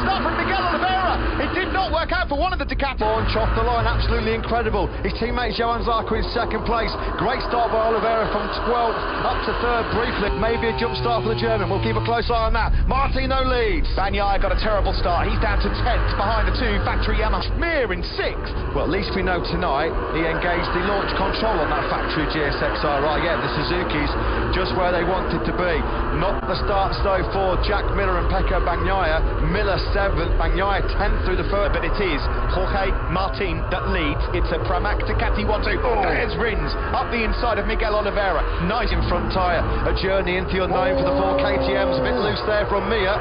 start from Miguel Oliveira. It did not work out for one of the Ducati. Launch off the line, absolutely incredible. His teammate Johan Zarco in second place. Great start by Oliveira from 12th up to 3rd briefly. Maybe a jump start for the German. We'll keep a close eye on that. Martino leads. Bagnaia got a terrible start. He's down to 10th behind the two factory Yamaha. Mir in 6th. Well, at least we know tonight he engaged the launch control on that factory GSX-RI. Yeah, the Suzuki's just where they wanted to be. Not the start though for Jack Miller and Pecco Bagnaia. Miller 7th, Bagnaia 10th through the 3rd. But it is Jorge Martin that leads. It's a Pramac Ducati 1-2. Oh, there's Rins up the inside of Miguel Oliveira. Nice in front tyre. A journey into the unknown for the 4 KTMs. A bit loose there from Mir.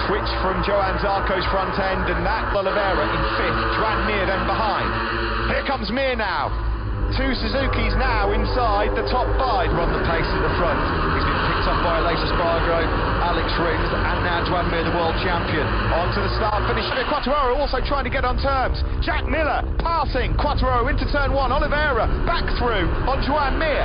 Twitch from Johan Zarco's front end, and that Oliveira in 5th. Joan Mir then behind. Here comes Mir now. 2 Suzukis now inside the top 5. On the pace at the front. He's been picked up by Aleix Espargaro, Alex Rins, and now Joan Mir, the world champion. On to the start finish. Quartararo also trying to get on terms. Jack Miller passing Quartararo into turn 1. Oliveira back through on Joan Mir.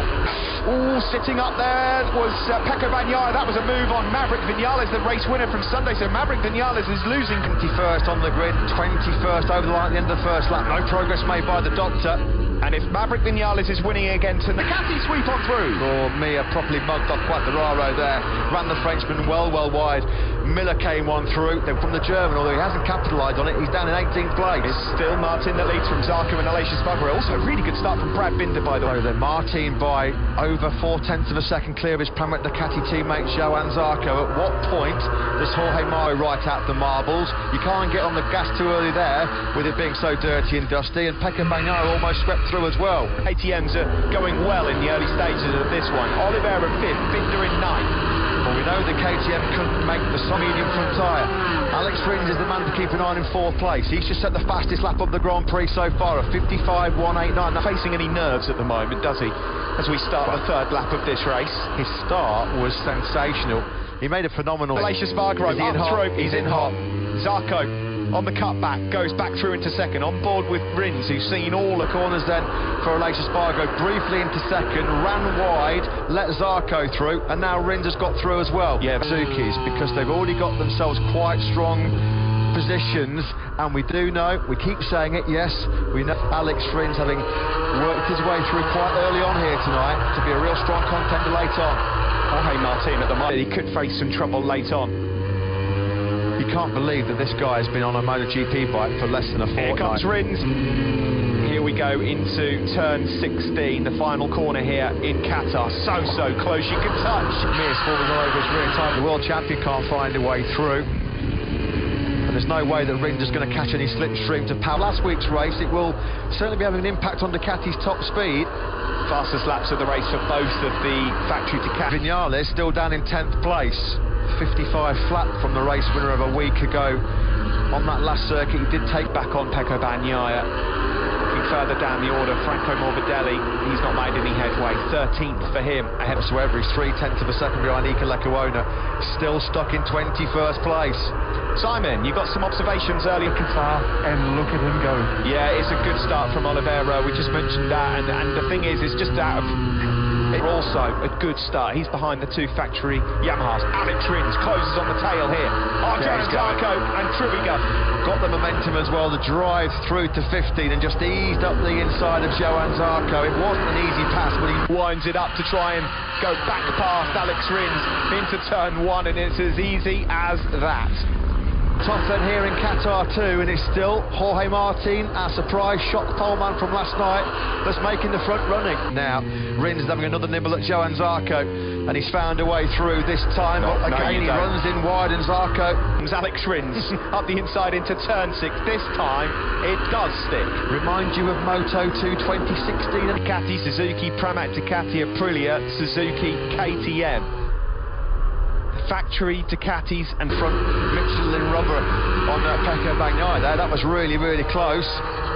Ooh, sitting up there was Pecco Bagnaia. That was a move on Maverick Vinales, the race winner from Sunday. So Maverick Vinales is losing. 21st on the grid, 21st over the line at the end of the first lap. No progress made by the doctor. And if Maverick Vinales is winning again tonight, Ducati sweep on through. Oh, Mir properly mugged off Quartararo there. Ran the Frenchman well wide. Miller came on through. Then from the German, although he hasn't capitalised on it, he's down in 18th place. It's still Martin that leads from Zarco and Aleix Espargaro. Also a really good start from Brad Binder, by the way. Then Martin by over 0.4 of a second clear of his Pramac Ducati teammate Johan Zarco. At what point does Jorge Martin right out the marbles? You can't get on the gas too early there with it being so dirty and dusty, and Pecco Bagnaia almost swept through as well. ATMs are going well in the early stages of this one. Oliveira 5th, Binder in 9th. Well, we know the KTM couldn't make the medium front tyre. Alex Rins is the man to keep an eye on in 4th place. He's just set the fastest lap of the Grand Prix so far, a 55.189. Not facing any nerves at the moment, does he? As we start the 3rd lap of this race. His start was sensational. He made a phenomenal... Aleix Espargaro up through. He's in hot. Zarco on the cutback, goes back through into 2nd, on board with Rins, who's seen all the corners then for Aleix Espargaro, briefly into 2nd, ran wide, let Zarco through, and now Rins has got through as well. Yeah, Suzuki's, because they've already got themselves quite strong positions, and we do know, we keep saying it, yes, we know Alex Rins having worked his way through quite early on here tonight to be a real strong contender late on. Jorge Martin at the moment, he could face some trouble late on. You can't believe that this guy has been on a Motogp bike for less than a fortnight. Here comes Rins. Here we go into turn 16, the final corner here in Qatar. So close you can touch. Mir's falling all over his rear tyre. The world champion can't find a way through. And there's no way that Rins is going to catch any slipstream to power. Last week's race, it will certainly be having an impact on Ducati's top speed. Fastest laps of the race for both of the factory Ducati. Vinales still down in 10th place. 55 flat from the race winner of a week ago. On that last circuit, he did take back on Pecco Bagnaia. Looking further down the order, Franco Morbidelli, he's not made any headway. 13th for him. Ahead whatsoever, he's 0.3 of a second behind Iker Lecuona. Still stuck in 21st place. Simon, you got some observations earlier. Qatar, and look at him go. Yeah, it's a good start from Oliveira. We just mentioned that, and the thing is, it's just out of... Also a good start. He's behind the 2 factory Yamahas. Alex Rins closes on the tail here. Johan Zarco and Trubiger got the momentum as well. The drive through to 15 and just eased up the inside of Johan Zarco. It wasn't an easy pass, but he winds it up to try and go back past Alex Rins into turn 1, and it's as easy as that. Tough then here in Qatar too, and it's still Jorge Martin, our surprise shock poleman from last night, that's making the front running. Now, Rins is having another nibble at Johan Zarco, and he's found a way through this time. Again, he runs in wide, and Zarco... Alex Rins up the inside into turn 6. This time, it does stick. Remind you of Moto2 2016. Ducati, Suzuki, Pramac Ducati, Aprilia, Suzuki, KTM. Factory Ducatis and front Michelin rubber on Pecco Bagnaia there. That was really close.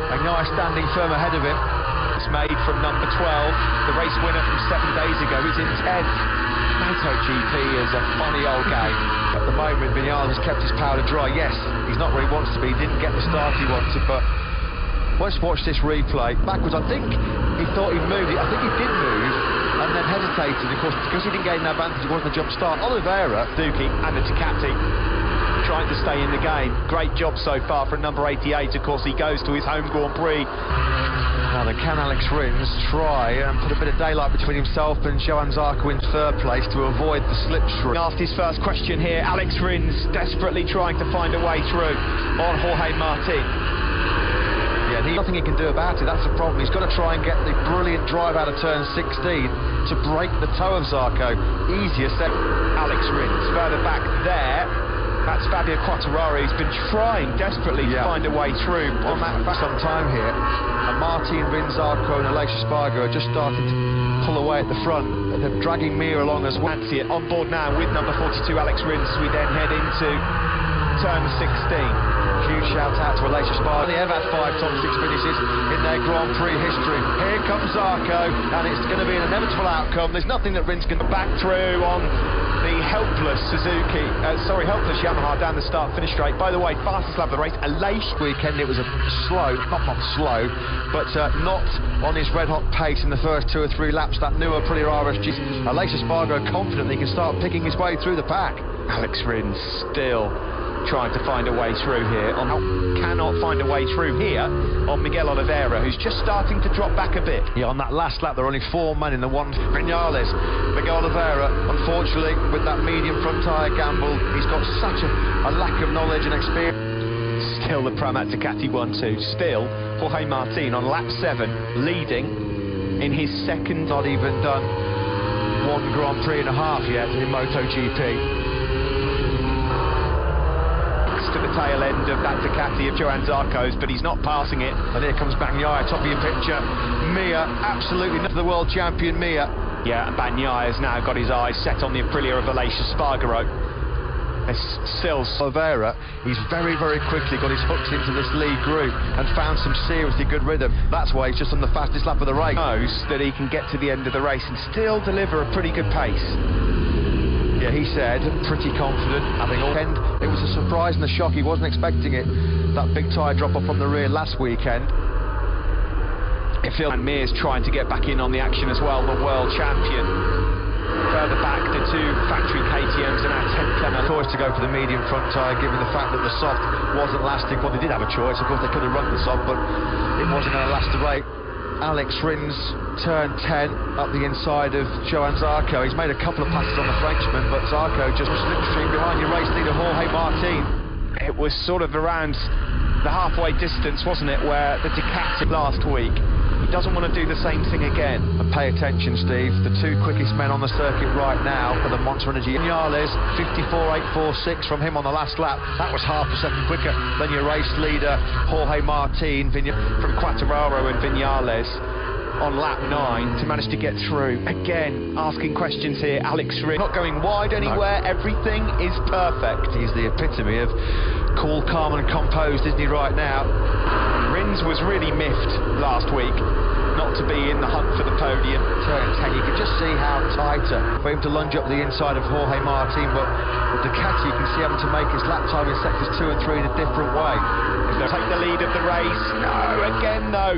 Bagnaia standing firm ahead of him. It's made from number 12. The race winner from 7 days ago is in 10th. Motogp is a funny old game. At the moment, Vinales has kept his powder dry. Yes, he's not where he wants to be. He didn't get the start he wanted, but let's watch this replay. Backwards, I think he thought he'd moved it. I think he did move, and then hesitated. Of course, because he didn't gain an advantage, it wasn't a jump start. Oliveira, Suzuki and the Ducati trying to stay in the game. Great job so far for number 88. Of course, he goes to his home Grand Prix. Now then, can Alex Rins try and put a bit of daylight between himself and Johan Zarco in third place to avoid the slipstream? Asked his first question here, Alex Rins desperately trying to find a way through on Jorge Martin. Yeah, there's nothing he can do about it, that's the problem. He's got to try and get the brilliant drive out of turn 16 to break the toe of Zarco. Easier set. Alex Rins further back there. That's Fabio Quartararo. He's been trying desperately to find a way through on that for some time here. And Martin, Rins, Zarco and Aleix Espargaro are just starting to pull away at the front. They're dragging Mir along as well. Fancy it on board now with number 42 Alex Rins. We then head into turn 16. Huge shout out to Aleix Espargaro. They have had 5 top 6 finishes in their Grand Prix history. Here comes Zarco, and it's going to be an inevitable outcome. There's nothing that Rins can back through on the helpless Yamaha down the start-finish straight. By the way, fastest lap of the race, Aleix. Weekend it was a slow, not slow, but not on his red-hot pace in the first 2 or 3 laps. That newer Aprilia RSG. Aleix Espargaro confident he can start picking his way through the pack. Alex Rins still trying to find a way through here. Cannot find a way through here on Miguel Oliveira, who's just starting to drop back a bit. Yeah, on that last lap there are only 4 men in the one. Vinales, Miguel Oliveira, unfortunately with that medium front tyre gamble, he's got such a lack of knowledge and experience. Still the Pramac Ducati 1-2. Still Jorge Martin on lap 7, leading in his second. Not even done 1 Grand Prix and a half yet in Motogp. To the tail end of that Ducati of Johan Zarco's, but he's not passing it. And here comes Bagnaia, top of your picture. Mir, absolutely not the world champion, Mir. Yeah, and Bagnaia has now got his eyes set on the Aprilia of Aleix Espargaro. Still Oliveira, he's very, very quickly got his hooks into this lead group and found some seriously good rhythm. That's why he's just on the fastest lap of the race. Knows that he can get to the end of the race and still deliver a pretty good pace. Yeah, he said, pretty confident, having all end. It was a surprise and a shock, he wasn't expecting it. That big tyre drop off on the rear last weekend. It feels and Mir's trying to get back in on the action as well, the world champion. Further back, the 2 factory KTMs and our 10th Clement. Choice to go for the medium front tyre, given the fact that the soft wasn't lasting. Well, they did have a choice, of course they could have run the soft, but it wasn't going to last the race. Alex Rins, turn 10, up the inside of Johan Zarco. He's made a couple of passes on the Frenchman, but Zarco just slipstream behind your race leader, Jorge Martin. It was sort of around the halfway distance, wasn't it, where the Ducati last week. He doesn't want to do the same thing again. And pay attention, Steve, the 2 quickest men on the circuit right now are the Monster Energy. Vinales, 54.846 from him on the last lap. That was half a second quicker than your race leader, Jorge Martin, from Quartararo and Vinales on lap 9 to manage to get through. Again, asking questions here, Alex Rins. Not going wide anywhere, everything is perfect. He's the epitome of cool, calm and composed, isn't he, right now? Rins was really miffed last week not to be in the hunt for the podium. Turn 10, you can just see how tighter for him to lunge up the inside of Jorge Martin, but the Ducati you can see having to make his lap time in sectors 2 and 3 in a different way. Take the lead of the race. No, again though.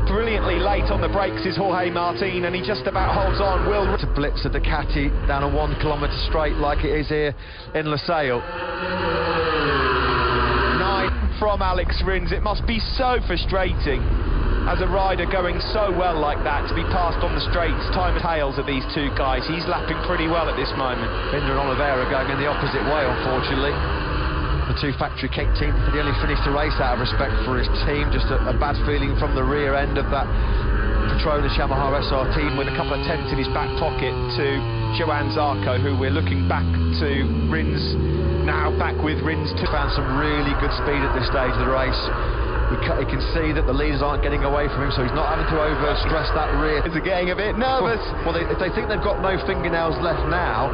Brilliantly late on the brakes is Jorge Martin, and he just about holds on. Will to blitz a Ducati down a 1 kilometre straight like it is here in Losail. 9 from Alex Rins. It must be so frustrating as a rider going so well like that to be passed on the straights. Time and tails of these 2 guys. He's lapping pretty well at this moment. Binder and Oliveira going in the opposite way, unfortunately. The 2 factory cake team, he only finished the race out of respect for his team. Just a bad feeling from the rear end of that Petronas Yamaha SR team, with a couple of tenths in his back pocket to Johan Zarco, who we're looking back to Rins, now back with Rins. Found some really good speed at this stage of the race. He can see that the leaders aren't getting away from him, so he's not having to over-stress that rear. Is getting a bit nervous. Well, if they think they've got no fingernails left now,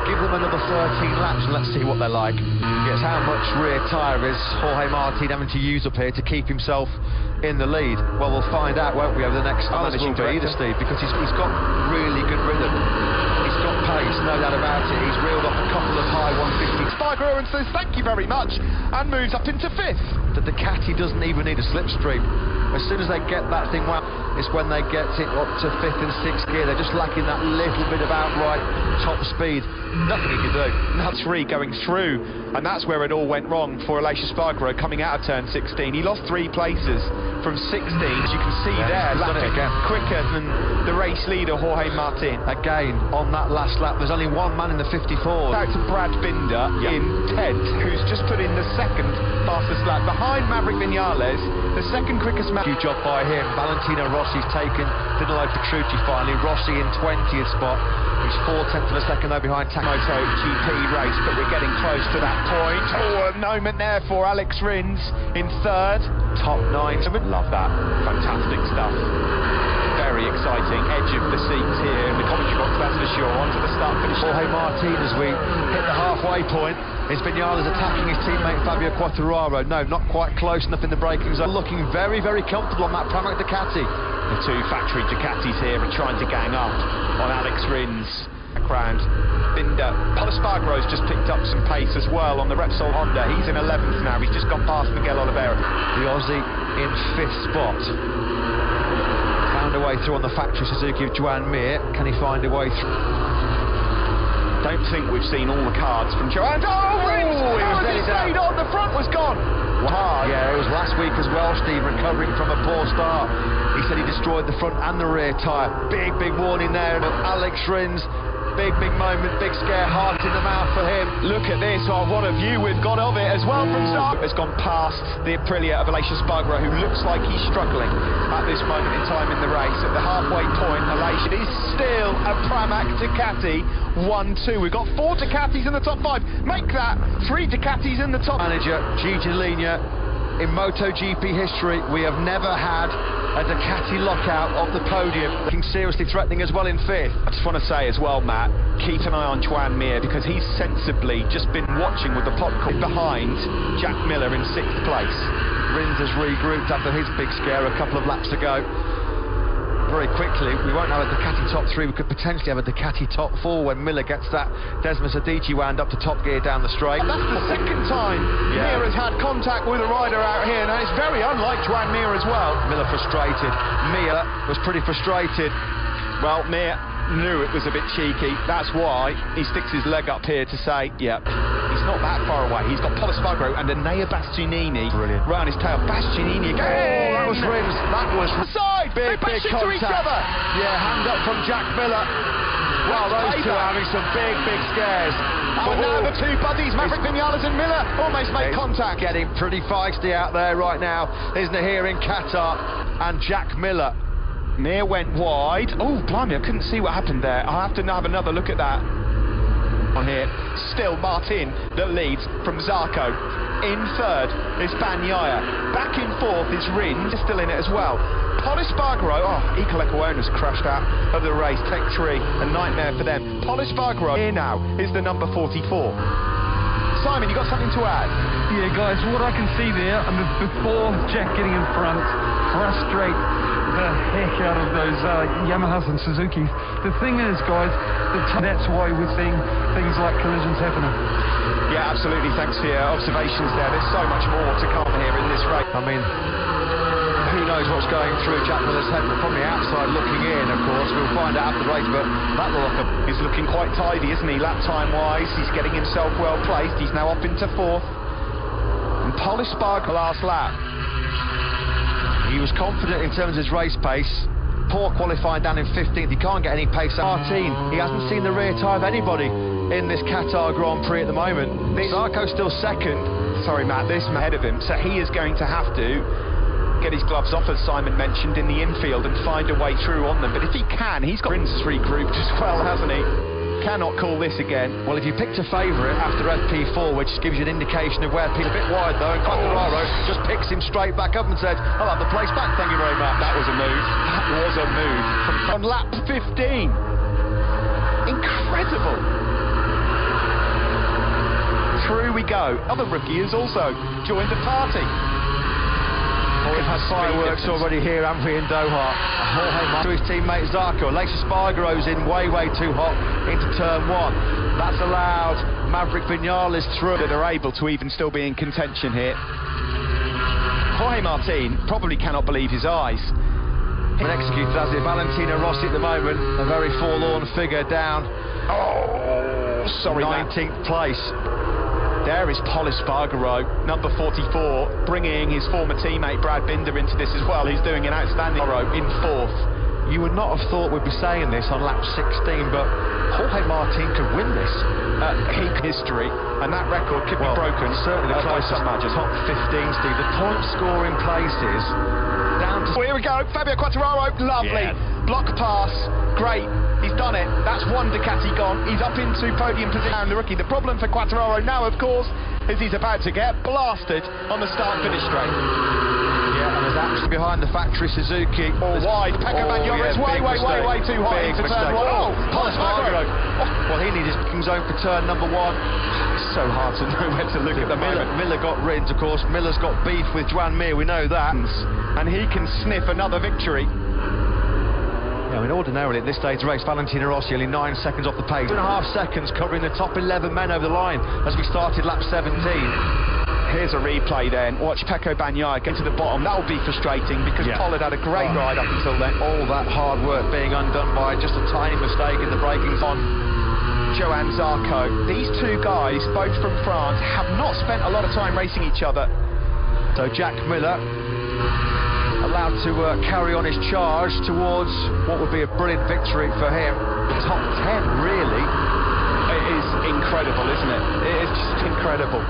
give them another 13 laps and let's see what they're like. Yes, how much rear tyre is Jorge Martin having to use up here to keep himself in the lead? Well, we'll find out, won't we, over the next managing director, Steve, because he's got really good rhythm. He's got pace, no doubt about it. He's reeled off a couple of high 150s. Espargaro and says thank you very much, and moves up into 5th. The Ducati doesn't even need a slipstream. As soon as they get that thing wound, it's when they get it up to 5th and 6th gear. They're just lacking that little bit of outright top speed. Nothing he can do. Now 3 going through, and that's where it all went wrong for Aleix Espargaro coming out of turn 16. He lost 3 places from 16, as you can see there, lapping quicker than the race leader Jorge Martin. Again, on that last lap, there's only one man in the 54. Out to Brad Binder in 10th, who's just put in the 2nd fastest lap behind Maverick Viñales, the 2nd quickest man. Huge job by him. Valentino Rossi's taken Danilo Petrucci finally. Rossi in 20th spot. He's 4/10 of a second though behind Motogp race, but we're getting close to that point. Oh, a moment there for Alex Rins in 3rd. Top 9. Love that. Fantastic stuff. Very exciting. Edge of the seats here in the commentary box, that's for sure. On to the start finish. Jorge Martin, as we hit the halfway point, is Viñales attacking his teammate Fabio Quartararo. No, not quite close enough in the braking zone. Looking very, very comfortable on that Pramac Ducati. The 2 factory Ducatis here are trying to gang up on Alex Rins. Background, Binder. Espargaro's just picked up some pace as well on the Repsol Honda. He's in 11th now. He's just gone past Miguel Oliveira. The Aussie in 5th spot. Found a way through on the factory Suzuki of Joan Mir. Can he find a way through? Don't think we've seen all the cards from Joan. Oh, Rins! How has he stayed on? The front was gone. Wow. Yeah, it was last week as well, Steve, recovering from a poor start. He said he destroyed the front and the rear tyre. Big, big warning there. And Alex Rins, big, big moment, big scare, heart in the mouth for him. Look at this, oh, what a view we've got of it as well from start. Has gone past the Aprilia of Aleix Espargaro, who looks like he's struggling at this moment in time in the race. At the halfway point, Aleix is still a Pramac Ducati 1-2. We've got 4 Ducatis in the top 5. Make that 3 Ducatis in the top. Manager Gigi Linea, in MotoGP history, we have never had a Ducati lockout of the podium. Looking seriously threatening as well in 5th. I just want to say as well, Matt, keep an eye on Joan Mir, because he's sensibly just been watching with the popcorn behind Jack Miller in 6th place. Rins has regrouped after his big scare a couple of laps ago. Very quickly, we won't have a Ducati top 3, we could potentially have a Ducati top 4 when Miller gets that Desmos Adichie wound up to top gear down the straight. That's the 2nd time Mir has had contact with a rider out here. Now it's very unlike Joan Mir as well. Miller frustrated. Mir was pretty frustrated. Well, Mir knew it was a bit cheeky. That's why he sticks his leg up here to say, yep, he's not that far away. He's got Espargaro and Enea Bastianini round his tail. Bastianini again. Oh, that was Rins. That was side. Big contact to each other. Yeah, hand up from Jack Miller. Well, those two are having some big, big scares. Oh, now the 2 buddies, Maverick Viñales and Miller, almost make contact. Getting pretty feisty out there right now, isn't it, here in Qatar? And Jack Miller. Mir went wide. Oh, blimey, I couldn't see what happened there. I'll have to have another look at that. On here, still Martin that leads from Zarco. In 3rd is Bagnaia. Back in 4th is Rins, still in it as well. Espargaro, Eco Equino's crashed out of the race. Tech 3, a nightmare for them. Espargaro here now is the number 44. Simon, you got something to add? Yeah, guys, what I can see there, before Jack getting in front, frustrate the heck out of those Yamahas and Suzukis. The thing is, guys, that's why we're seeing things like collisions happening. Yeah, absolutely. Thanks for your observations there. There's so much more to come here in this race. I mean, who knows what's going through Jack Miller's head, but from the outside looking in, of course, we'll find out after the race, but that he's looking quite tidy, isn't he, lap time-wise? He's getting himself well placed. He's now up into 4th. And Espargaro last lap. He was confident in terms of his race pace. Poor qualifying down in 15th. He can't get any pace. Martin, he hasn't seen the rear tyre of anybody in this Qatar Grand Prix at the moment. Zarco's still 2nd. Sorry, Matt, this ahead of him. So he is going to have to get his gloves off, as Simon mentioned, in the infield and find a way through on them. But if he can, he's got Rins regrouped as well, hasn't he? Cannot call this again. Well, if you picked a favourite after FP4, which gives you an indication of where Pete's a bit wide though, and Quartararo just picks him straight back up and said, I'll have the place back, thank you very much. That was a move. That was a move. On lap 15. Incredible. Through we go. Other rookie has also joined the party. We've had fireworks already here, haven't we, in Doha? To his teammate Zarco. Aleix Espargaro's in way too hot into turn 1. That's allowed Maverick Viñales through. That are able to even still be in contention here. Jorge Martin probably cannot believe his eyes. And executed as it. Valentino Rossi at the moment, a very forlorn figure down. Oh, sorry, 19th place. There is Pol Espargaro, number 44, bringing his former teammate Brad Binder into this as well. He's doing an outstanding in 4th. You would not have thought we'd be saying this on lap 16, but Jorge Martin could win this. History, and that record could be broken. Certainly the closest top 15, Steve. The point scoring places down to... Oh, here we go, Fabio Quartararo, lovely. Yeah. Block pass, great. He's done it. That's one Ducati gone. He's up into podium position. The rookie. The problem for Quartararo now, of course, is he's about to get blasted on the start-finish straight. Yeah, and there's actually behind the factory Suzuki. Wide. Pecco Bagnaia is way too high into turn 1. Oh, Pol Espargaro. Well, he needs his zone for turn number 1. It's so hard to know where to look at the moment. Miller got rinsed, of course. Miller's got beef with Joan Mir, we know that. And he can sniff another victory. Yeah, I mean, ordinarily at this stage of the race, Valentino Rossi only 9 seconds off the pace. 2.5 seconds covering the top 11 men over the line as we started lap 17. Here's a replay then. Watch Pecco Bagnaia get to the bottom. That will be frustrating because Pollard had a great ride up until then. All that hard work being undone by just a tiny mistake in the braking on Johann Zarco. These two guys, both from France, have not spent a lot of time racing each other. So Jack Miller allowed to carry on his charge towards what would be a brilliant victory for him. The top 10, really. It is incredible, isn't it? It is just incredible.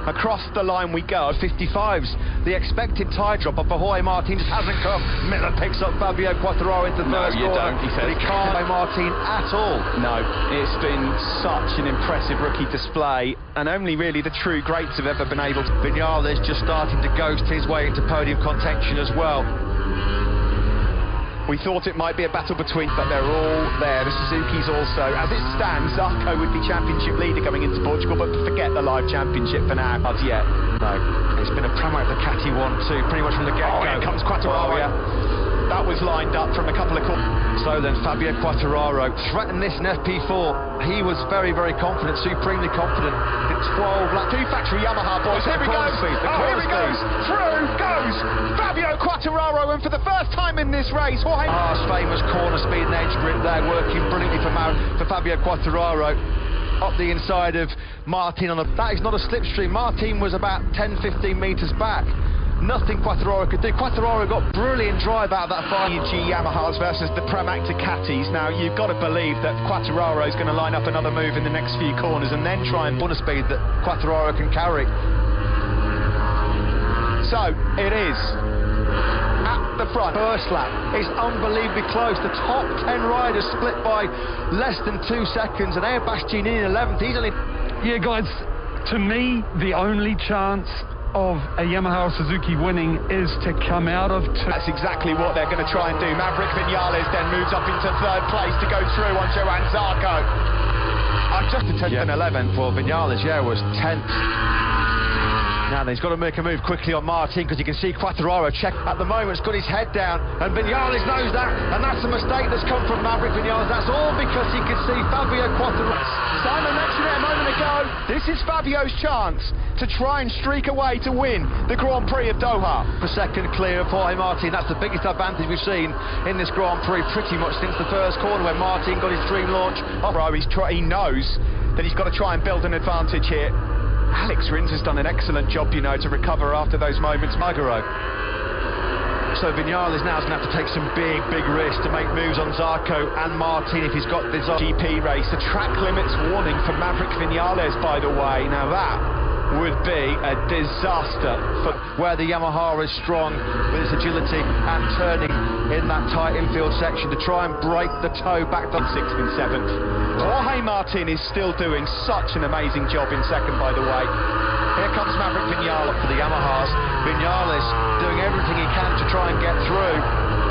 Across the line we go. 55s. The expected tie drop up for Jorge Martin just hasn't come. Miller picks up Fabio Quartararo into the first corner. Don't, he says. But he can't by Martin at all. No, it's been such an impressive rookie display, and only really the true greats have ever been able to. Vinales just starting to ghost his way into podium contention as well. We thought it might be a battle between, but they're all there. The Suzuki's also. As it stands, Zarco would be championship leader going into Portugal, but forget the live championship for now. Not yet. No. It's been a Pramac Ducati 1-2 pretty much from the get-go. Here comes Quartararo. That was lined up from a couple of corners. So then Fabio Quartararo threatened this in FP4. He was very confident, supremely confident. It's 12 laps. 2 factory Yamaha boys. Here he goes. Here he goes. Through goes Fabio Quartararo, and for the first time in this race, Jorge famous corner speed and edge grip there, working brilliantly for Fabio Quartararo. Up the inside of Martin on that is not a slipstream. Martin was about 10-15 metres back. Nothing Quartararo could do. Quartararo got brilliant drive out of that final. G Yamahas versus the Pramac Ducatis. Now, you've got to believe that Quartararo is going to line up another move in the next few corners and then try and corner speed that Quartararo can carry. So, it is at the front. First lap is unbelievably close. The top 10 riders split by less than 2 seconds, and Bastianini in 11th. He's only... Yeah, guys, to me, the only chance of a Yamaha or Suzuki winning is to come out of That's exactly what they're going to try and do. Maverick Vinales then moves up into 3rd place to go through on Johann Zarco. Just to 10th and 11th. Well, Vinales, was 10th. Now then, he's got to make a move quickly on Martin, because you can see Quartararo check at the moment. He's got his head down, and Vinales knows that, and that's a mistake that's come from Maverick Vinales. That's all because he can see Fabio Quartararo. Simon mentioned it a moment ago. This is Fabio's chance to try and streak away to win the Grand Prix of Doha. For second clear of Jorge Martin. That's the biggest advantage we've seen in this Grand Prix pretty much since the first corner when Martin got his dream launch. He knows that he's got to try and build an advantage here. Alex Rins has done an excellent job, to recover after those moments. Margaro. So Vinales now is going to have to take some big risks to make moves on Zarco and Martin if he's got this GP race. A track limits warning for Maverick Vinales, by the way. Now that would be a disaster for where the Yamaha is strong with its agility and turning in that tight infield section to try and break the toe back to 6th and 7th. Jorge Martin is still doing such an amazing job in 2nd, by the way. Here comes Maverick Vinales for the Yamahas. Vinales doing everything he can to try and get through.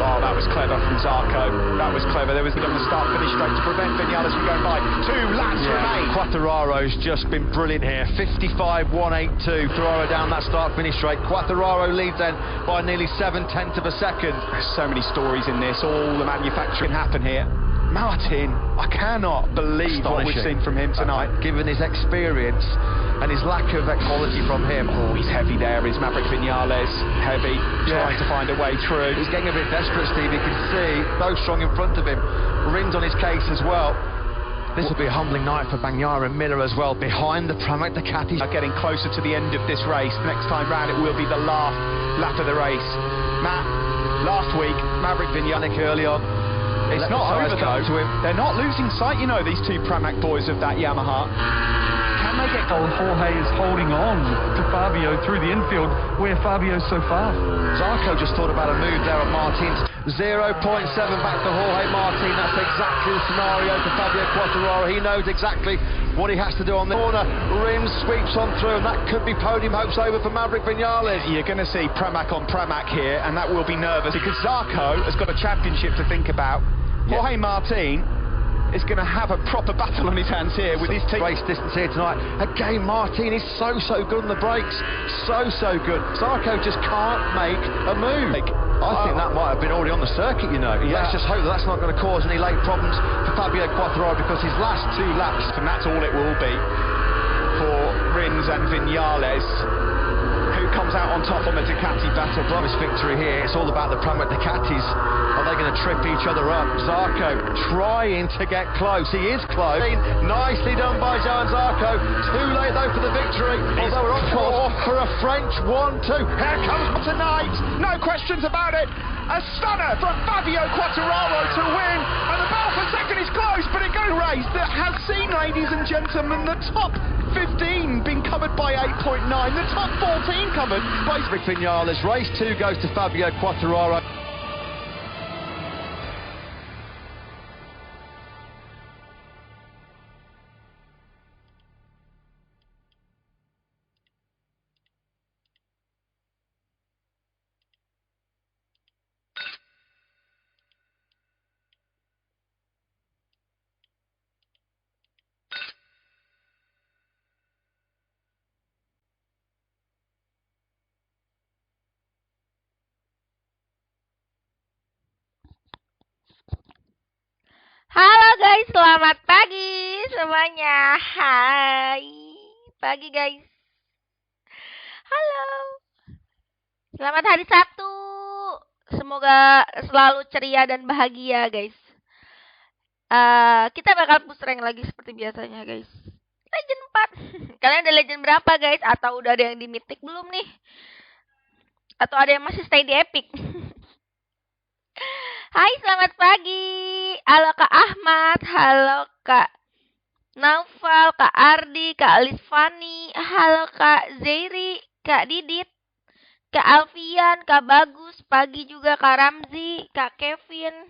Oh, that was clever from Zarco. That was clever. There was on the start-finish straight to prevent Vinales from going by. 2 laps remain. Quattararo's just been brilliant here. 55.182. Quartararo down that start-finish straight. Quattararo leads then by nearly 7/10 of a second. There's so many stories in this. All the manufacturing happen here. Martin, I cannot believe what we've seen from him tonight. Given his experience, and his lack of quality from him. Oh, he's heavy there, is Maverick Vinales. Heavy, trying to find a way through. He's getting a bit desperate, Steve. You can see so strong in front of him. Rins on his case as well. This will be a humbling night for Bagnaia and Miller as well, behind the Pramac Ducati. Getting closer to the end of this race. Next time round it will be the last lap of the race. Matt, last week, Maverick Vinales early on. It's not over though. To him. They're not losing sight, you know, these two Pramac boys of that Yamaha. Can they get Oh, Jorge is holding on to Fabio through the infield, where Fabio's so fast. Zarco just thought about a move there on Martin's. 0.7 back to Jorge Martin. That's exactly the scenario for Fabio Quartararo. He knows exactly what he has to do on the corner. Rims sweeps on through, and that could be podium hopes over for Maverick Vinales. You're going to see Pramac on Pramac here, and that will be nervous because Zarco has got a championship to think about. Jorge Martin is going to have a proper battle on his hands here with his team. Race distance here tonight. Again, Martin is so good on the brakes. So good. Zarco just can't make a move. I think that might have been already on the circuit, you know. Let's just hope that that's not going to cause any late problems for Fabio Quartararo, because his last 2 laps, and that's all it will be for Rins and Vinales. Who comes out on top on the Ducati battle? Promise victory here. It's all about the Pramac Ducatis. Are they going to trip each other up? Zarco trying to get close. He is close. Nicely done by Johan Zarco. Too late though for the victory. Although we're on course for a French 1-2. Here comes tonight. No questions about it. A stunner from Fabio Quartararo to win. And the battle for second is close, but it goes race that has seen, ladies and gentlemen, the top 15 being covered by 8.9. The top 14 covered by Maverick Vinales. Race 2 goes to Fabio Quartararo. Halo guys, selamat pagi semuanya. Hai, pagi guys. Halo. Selamat hari Sabtu. Semoga selalu ceria dan bahagia guys. Kita bakal push rank lagi seperti biasanya guys. Legend 4. Kalian udah legend berapa guys? Atau udah ada yang di mythic belum nih? Atau ada yang masih stay di epic? Hai, selamat pagi. Halo Kak Ahmad, halo Kak Naufal, Kak Ardi, Kak Lisfani, halo Kak Zairi, Kak Didit, Kak Alfian, Kak Bagus, pagi juga Kak Ramzi, Kak Kevin,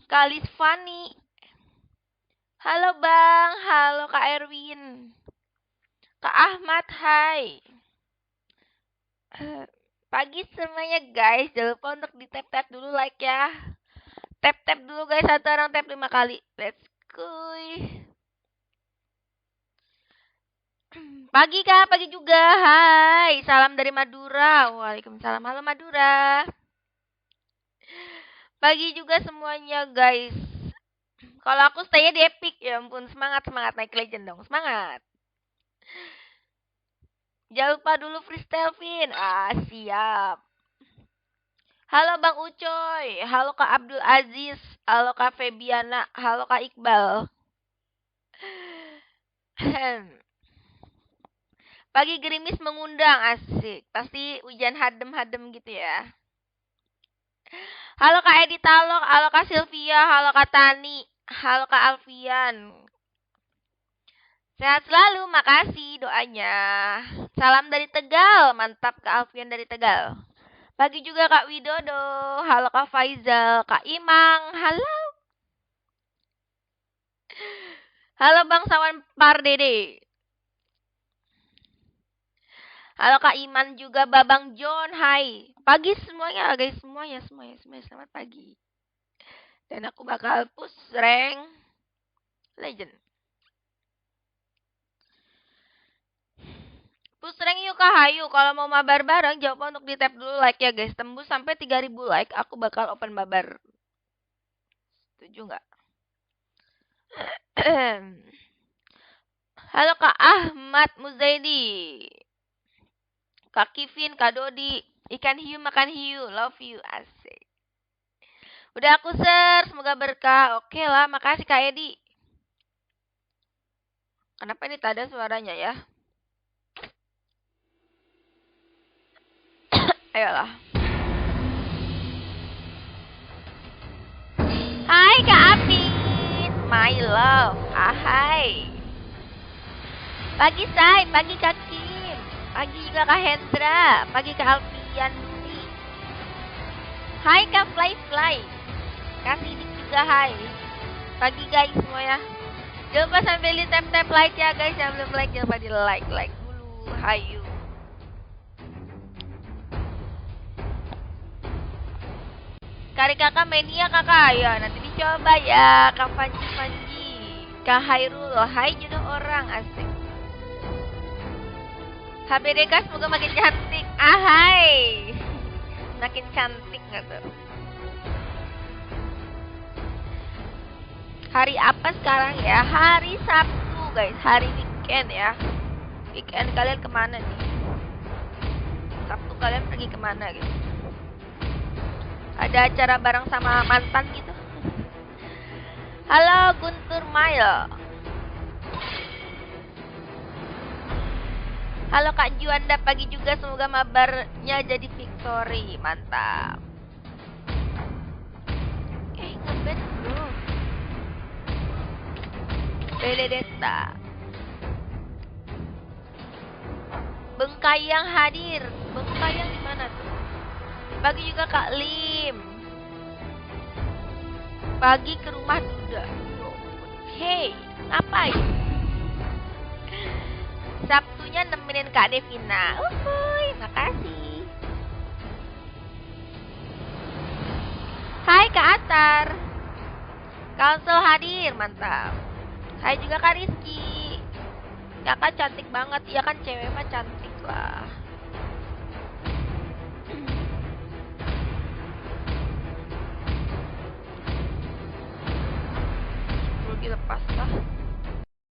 Kak Lisfani. Halo Bang, halo Kak Erwin. Kak Ahmad, hai. Pagi semuanya guys, jangan lupa untuk di tap dulu like ya. Tap dulu guys, satu orang tap 5 kali. Let's go. Pagi Kak, pagi juga. Hai, salam dari Madura. Waalaikumsalam, halo Madura. Pagi juga semuanya guys. Kalau aku stay di epic, ya ampun, semangat naik legend dong, semangat. Jangan lupa dulu freestyle Vin. Siap. Halo Bang Ucoy, halo Kak Abdul Aziz, halo Kak Febiana, halo Kak Iqbal. Pagi gerimis mengundang, asik. Pasti hujan hadem gitu ya. Halo Kak Edi Talok, halo Kak Sylvia, halo Kak Tani, halo Kak Alfian. Sehat selalu, makasih doanya. Salam dari Tegal, mantap Kak Alfian dari Tegal. Pagi juga Kak Widodo, halo Kak Faizal, Kak Imang, halo. Halo Bang Sawan Pardede. Halo Kak Iman juga, Babang John, hai. Pagi semuanya guys, semuanya, selamat pagi. Dan aku bakal push rank legend. Push rank yuk Kak Hayu. Kalau mau mabar bareng, jangan lupa untuk di tap dulu like ya guys. Tembus sampai 3000 like, aku bakal open mabar. Setuju nggak? Halo Kak Ahmad Muzaidi. Kak Kevin, Kak Dodi. Ikan hiu makan hiu. Love you. Asik. Udah aku share. Semoga berkah. Oke lah. Makasih Kak Edi. Kenapa ini tak ada suaranya ya? Ayolah. Hai Kak Apin. My love. Hai. Pagi Say. Pagi Kak Kim. Pagi juga Kak Hendra. Pagi Kak Alfian. Hai Kak Fly Fly. Kasih dik juga hai. Pagi guys semuanya. Jangan lupa sambil di tap like ya guys. Yang belum like jangan lupa di like dulu. Hayu. Kari kakak mania kakak ya. Nanti dicoba ya. Kak Panji. Kak Hairul. Hai juga orang asik. HBDK semoga makin cantik. Hai. Makin cantik nggak tuh? Hari apa sekarang ya? Hari Sabtu guys. Hari weekend ya. Weekend kalian kemana nih? Sabtu kalian pergi kemana gitu? Ada acara bareng sama mantan gitu? Halo Guntur Mail. Halo Kak Juanda, pagi juga. Semoga mabarnya jadi victory. Mantap. Ngebet bro. Beledeta. Bengkayang hadir. Bengkayang di mana tuh? Pagi juga Kak Lim. Pagi ke rumah Duda. Hey, ngapain? Sabtunya nemenin Kak Devina. Uhuy, makasih. Hai Kak Atar. Kalsel hadir, mantap. Hai juga Kak Rizky. Kakak cantik banget. Iya kan cewek mah cantik lah. Perlu dilepas lah.